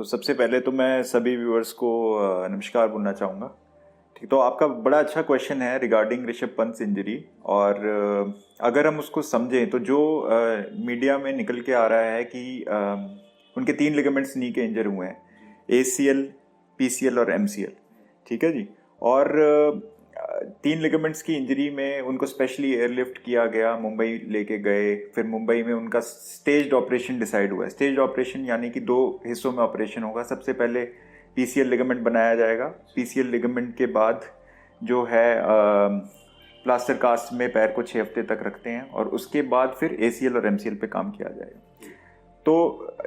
तो सबसे पहले तो मैं सभी व्यूअर्स को नमस्कार बोलना चाहूँगा। ठीक, तो आपका बड़ा अच्छा क्वेश्चन है रिगार्डिंग ऋषभ पंत इंजरी। और अगर हम उसको समझें तो जो मीडिया में निकल के आ रहा है कि उनके 3 लिगामेंट्स नी के इंजर हुए हैं, ACL, PCL और MCL। ठीक है जी। और 3 लिगामेंट्स की इंजरी में उनको स्पेशली एयरलिफ्ट किया गया, मुंबई लेके गए। फिर मुंबई में उनका स्टेज्ड ऑपरेशन डिसाइड हुआ। स्टेज्ड ऑपरेशन यानी कि 2 हिस्सों में ऑपरेशन होगा। सबसे पहले PCL लिगामेंट बनाया जाएगा। PCL लिगामेंट के बाद जो है प्लास्टर कास्ट में पैर को 6 हफ्ते तक रखते हैं और उसके बाद फिर ACL और MCL पे काम किया जाएगा। तो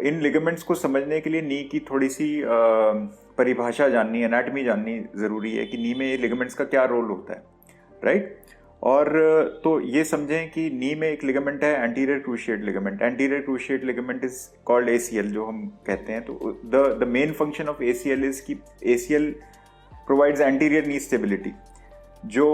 इन लिगामेंट्स को समझने के लिए नी की थोड़ी सी परिभाषा जाननी, एनाटमी जाननी ज़रूरी है कि नी में ये लिगामेंट्स का क्या रोल होता है, राइट। और तो ये समझें कि नी में एक लिगामेंट है anterior cruciate ligament. Anterior cruciate ligament is called ACL जो हम कहते हैं। तो the main function of ACL is कि ACL प्रोवाइड्स एंटीरियर नी स्टेबिलिटी। जो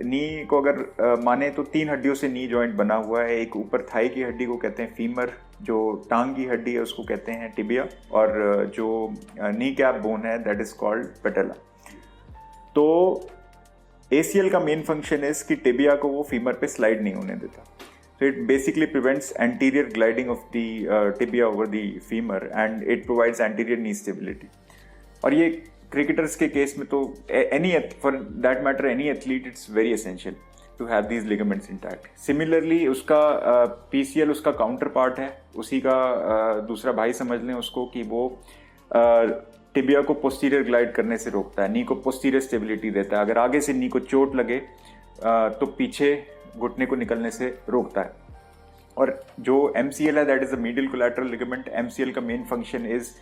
नी को अगर माने तो 3 हड्डियों से नी जॉइंट बना हुआ है। एक ऊपर थाई की हड्डी को कहते हैं फीमर, जो टांग की हड्डी है उसको कहते हैं टिबिया, और जो नी कैप बोन है दैट इज कॉल्ड पेटेला। तो ACL का मेन फंक्शन इज कि टिबिया को वो फीमर पे स्लाइड नहीं होने देता। So it basically prevents anterior gliding of the tibia over the femur and it provides anterior knee stability. और ये क्रिकेटर्स के केस में तो for that matter any athlete it's very essential to have these ligaments intact. Similarly उसका PCL उसका counter part है, उसी का दूसरा भाई समझ लें उसको, कि वो टिबिया को पोस्टीरियर ग्लाइड करने से रोकता है, नी को पोस्टीरियर स्टेबिलिटी देता है। अगर आगे से नी को चोट लगे तो पीछे घुटने को निकलने से रोकता है। और जो MCL है that is the medial collateral ligament. MCL का मेन फंक्शन इज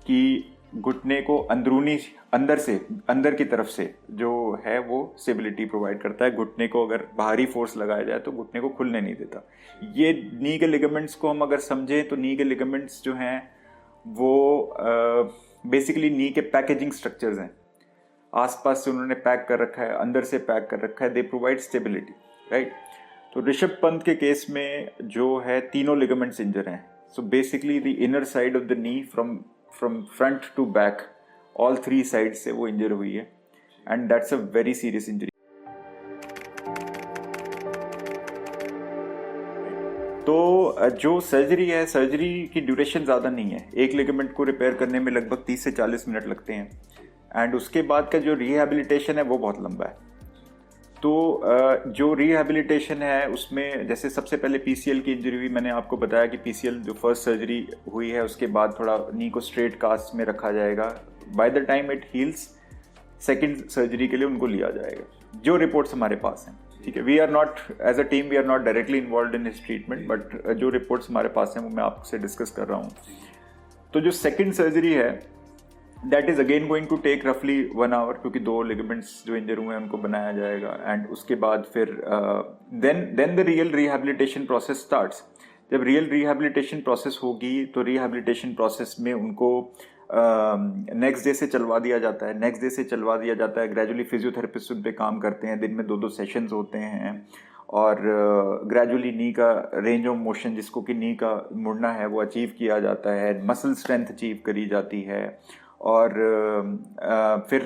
कि घुटने को अंदर की तरफ से जो है वो स्टेबिलिटी प्रोवाइड करता है। घुटने को अगर बाहरी फोर्स लगाया जाए तो घुटने को खुलने नहीं देता। ये नी के लिगामेंट्स को हम अगर समझें तो नी के लिगामेंट्स जो हैं वो बेसिकली नी के पैकेजिंग स्ट्रक्चर्स हैं। आसपास से उन्होंने पैक कर रखा है, अंदर से पैक कर रखा है, दे प्रोवाइड स्टेबिलिटी, राइट। तो ऋषभ पंत के केस में जो है तीनों लिगामेंट्स इंजर हैं। So basically the inner side of the knee from front to back, all 3 side से वो इंजर हुई है and that's a very serious injury. तो जो सर्जरी है, सर्जरी की ड्यूरेशन ज़्यादा नहीं है। एक लिगामेंट को रिपेयर करने में लगभग 30 से 40 मिनट लगते हैं एंड उसके बाद का जो रिहैबिलिटेशन है वो बहुत लंबा है। तो जो रिहैबिलिटेशन है उसमें जैसे सबसे पहले PCL की इंजरी हुई, मैंने आपको बताया कि PCL जो फर्स्ट सर्जरी हुई है उसके बाद थोड़ा नी को स्ट्रेट कास्ट में रखा जाएगा। By the time it heels second surgery के लिए उनको लिया जाएगा, जो रिपोर्ट्स हमारे पास हैं। ठीक है, we are not as a team we are not directly involve in his treatment, but जो रिपोर्ट्स हमारे पास हैं वो मैं आपसे डिस्कस कर रहा हूँ। तो जो सेकेंड सर्जरी है that is again going to take रफली 1 आवर, क्योंकि 2 लिगामेंट्स जो इंजर हुए हैं उनको बनाया जाएगा एंड उसके बाद फिर then the real rehabilitation process starts. जब रियल रिहैबिलिटेशन प्रोसेस होगी तो रिहैबिलिटेशन प्रोसेस में उनको नेक्स्ट डे से चलवा दिया जाता है। ग्रेजुअली फिजियोथेरेपिस्ट उन पे काम करते हैं, दिन में 2-2 सेशंस होते हैं और ग्रेजुअली नी का रेंज ऑफ मोशन, जिसको कि नी का मुड़ना है, वो अचीव किया जाता है। मसल स्ट्रेंथ अचीव करी जाती है और फिर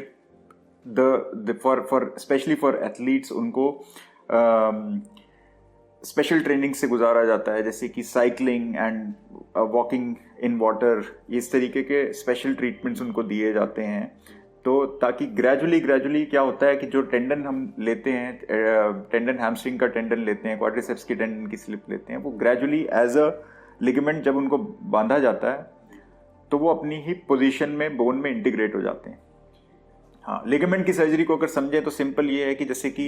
फॉर स्पेशली फॉर एथलीट्स उनको स्पेशल ट्रेनिंग से गुजारा जाता है, जैसे कि cycling and walking in water. इस तरीके के स्पेशल ट्रीटमेंट्स उनको दिए जाते हैं। तो ताकि ग्रेजुअली क्या होता है कि जो टेंडन हम लेते हैं, टेंडन हैमस्ट्रिंग का टेंडन लेते हैं, क्वाड्रिसेप्स की टेंडन की स्लिप लेते हैं, वो ग्रेजुअली एज अ लिगामेंट जब उनको बांधा जाता है तो वो अपनी ही पोजीशन में बोन में इंटीग्रेट हो जाते हैं। हाँ, लिगामेंट की सर्जरी को अगर समझें तो सिंपल ये है कि जैसे कि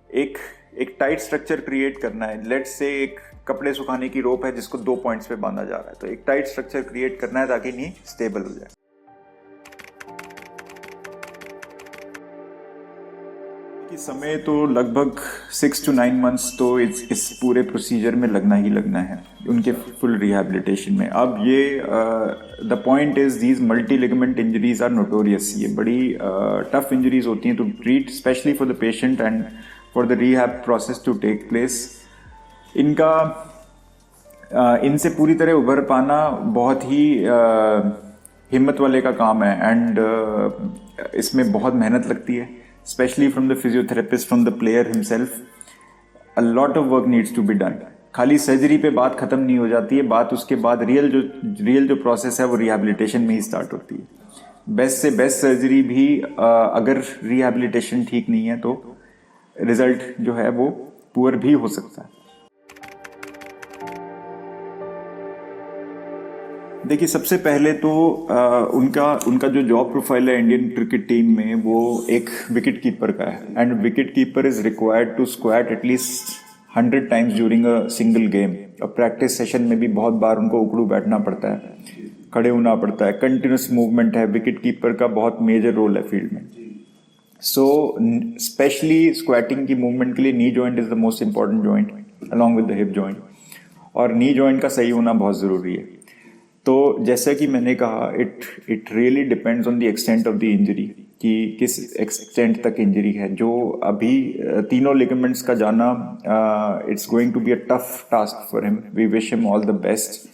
एक टाइट स्ट्रक्चर क्रिएट करना है। लेट्स से एक कपड़े सुखाने की रोप है जिसको 2 पॉइंट्स पे बांधा जा रहा है, तो एक टाइट स्ट्रक्चर क्रिएट करना है ताकि नी स्टेबल हो जाए। कि समय तो लगभग 6 to 9 months तो इस पूरे प्रोसीजर में लगना है उनके फुल रिहैबिलिटेशन में। अब ये the point is these multi ligament injuries are notorious. ये बड़ी टफ इंजरीज होती हैं to treat, specially for the patient and for the rehab process to take place. इनका इनसे पूरी तरह उभर पाना बहुत ही हिम्मत वाले का काम है, एंड इसमें बहुत मेहनत लगती है, specially from the physiotherapist, from the player himself. A lot of work needs to be done. खाली सर्जरी पे बात खत्म नहीं हो जाती है, बात उसके बाद रियल जो प्रोसेस है वो रिहैबिलिटेशन में ही स्टार्ट होती है. बेस्ट से बेस्ट सर्जरी भी अगर रिहैबिलिटेशन ठीक नहीं है तो रिजल्ट जो है वो पुअर भी हो सकता है. देखिए, सबसे पहले तो उनका जो जॉब प्रोफाइल है इंडियन क्रिकेट टीम में, वो एक विकेट कीपर का है. And wicket keeper is required to squat at least 100 times during a single game. और प्रैक्टिस सेशन में भी बहुत बार उनको उखड़ू बैठना पड़ता है, खड़े होना पड़ता है. कंटिन्यूस मूवमेंट है, विकेट कीपर का बहुत मेजर रोल है फील्ड में. सो स्पेशली स्क्वाटिंग की मूवमेंट के लिए knee joint is the most important joint along with the hip joint. और नी जॉइंट का सही होना बहुत ज़रूरी है. तो जैसा कि मैंने कहा, it really depends on the extent of the injury, कि किस एक्सटेंट तक इंजरी है. जो अभी तीनों लिगामेंट्स का जाना, it's going to be a tough task for him. We wish him all the best.